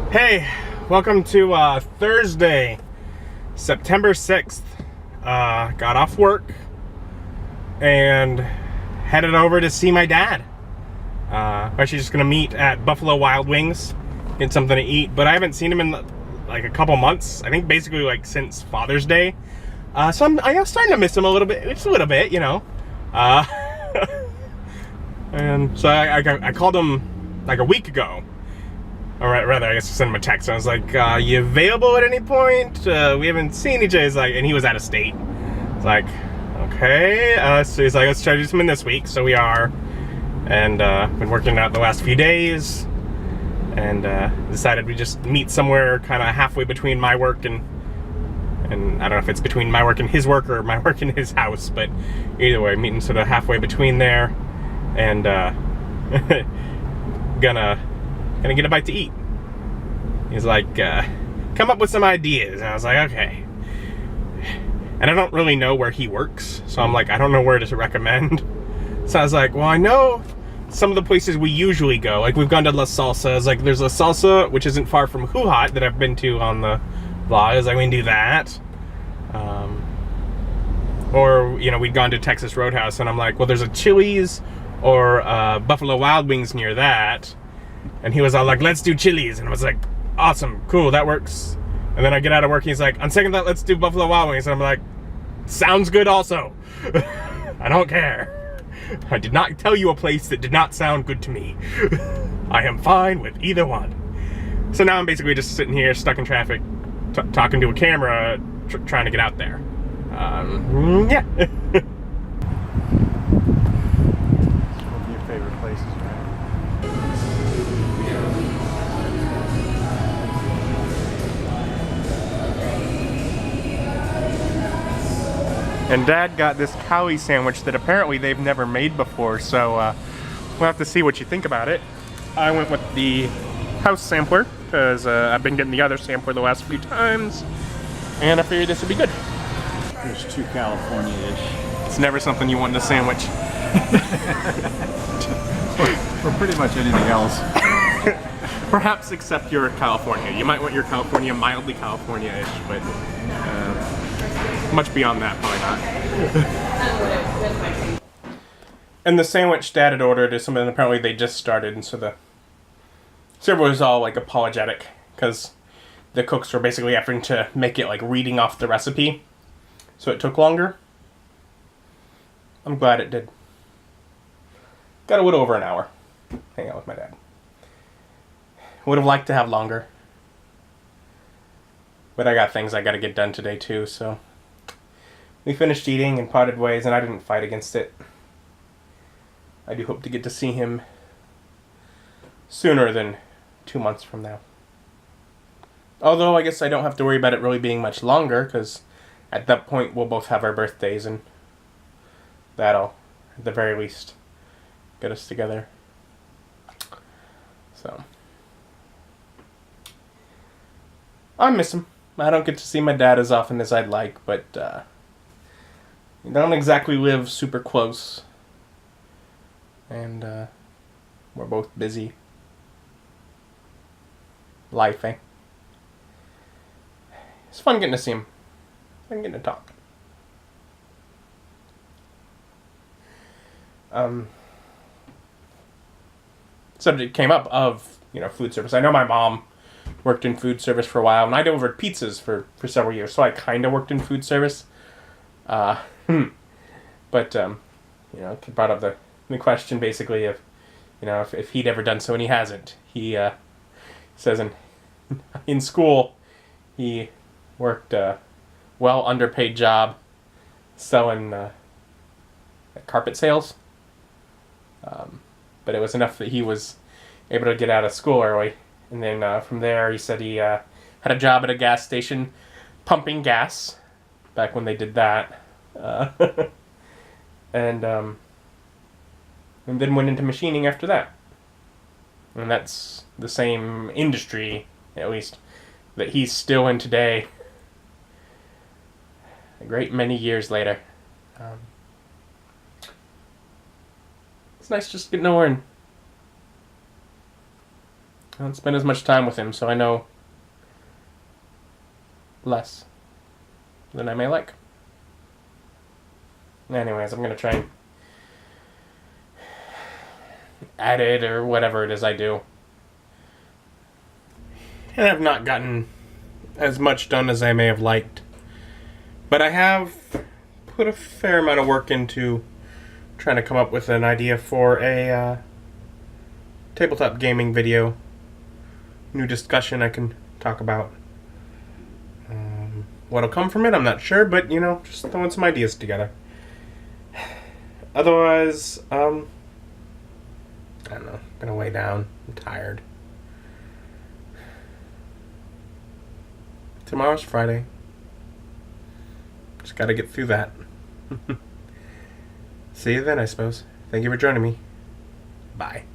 Hey, welcome to Thursday, September 6th. Got off work and headed over to see my dad. Actually just gonna meet at Buffalo Wild Wings, get something to eat, but I haven't seen him in like a couple months. I think basically like since Father's Day. So I'm starting to miss him a little bit, just a little bit, you know. And so I called him like a week ago. Or rather, I guess I sent him a text. I was like, you available at any point? We haven't seen each other. He's like, and he was out of state. It's like, okay. So he's like, let's try to do something this week. So we are. And been working out the last few days. And decided we just meet somewhere kind of halfway between my work and I don't know if it's between my work and his work or my work and his house. But either way, meeting sort of halfway between there. And gonna get a bite to eat. He's like, come up with some ideas. And I was like, okay. And I don't really know where he works, so I'm like, I don't know where to recommend. So I was like, well, I know some of the places we usually go. Like, we've gone to La Salsa. Like, there's La Salsa, which isn't far from Hoo Hot, that I've been to on the vlog. I was like, we can do that. Or, you know, we'd gone to Texas Roadhouse, and I'm like, well, there's a Chili's or Buffalo Wild Wings near that. And he was all like, let's do Chili's. And I was like, awesome, cool, that works. And then I get out of work and he's like, on second thought, let's do Buffalo Wild Wings. And I'm like, sounds good also. I don't care. I did not tell you a place that did not sound good to me. I am fine with either one. So now I'm basically just sitting here stuck in traffic, talking to a camera, trying to get out there. Yeah. One of your favorite places, right? And Dad got this Cali sandwich that apparently they've never made before, so we'll have to see what you think about it. I went with the house sampler, because I've been getting the other sampler the last few times, and I figured this would be good. There's too California-ish. It's never something you want in a sandwich. For pretty much anything else. Perhaps except your California. You might want your California mildly California-ish, but much beyond that, probably not. And the sandwich Dad had ordered is something apparently they just started, and so the server was all like apologetic because the cooks were basically having to make it like reading off the recipe, so it took longer. I'm glad it did. Got a little over an hour hanging out with my dad. Would have liked to have longer, but I got things I gotta get done today too, so we finished eating and parted ways, and I didn't fight against it. I do hope to get to see him sooner than 2 months from now. Although I guess I don't have to worry about it really being much longer, because at that point we'll both have our birthdays, and that'll, at the very least, get us together. So I miss him. I don't get to see my dad as often as I'd like, but we don't exactly live super close. And we're both busy. Lifing. It's fun getting to see him. Fun getting to talk. Subject came up of, you know, food service. I know my mom worked in food service for a while, and I delivered pizzas for several years, so I kind of worked in food service. But, you know, it brought up the question basically of, you know, if he'd ever done so, and he hasn't. He says in school he worked a well underpaid job selling carpet sales. But it was enough that he was able to get out of school early. And then from there, he said he had a job at a gas station pumping gas back when they did that. And then went into machining after that. And that's the same industry, at least, that he's still in today, a great many years later. It's nice just getting to learn. I don't spend as much time with him, so I know less than I may like. Anyways, I'm going to try and edit or whatever it is I do. And I've not gotten as much done as I may have liked. But I have put a fair amount of work into trying to come up with an idea for a tabletop gaming video. New discussion I can talk about. What'll come from it, I'm not sure, but, you know, just throwing some ideas together. Otherwise, I don't know, gonna lay down. I'm tired. Tomorrow's Friday. Just gotta get through that. See you then, I suppose. Thank you for joining me. Bye.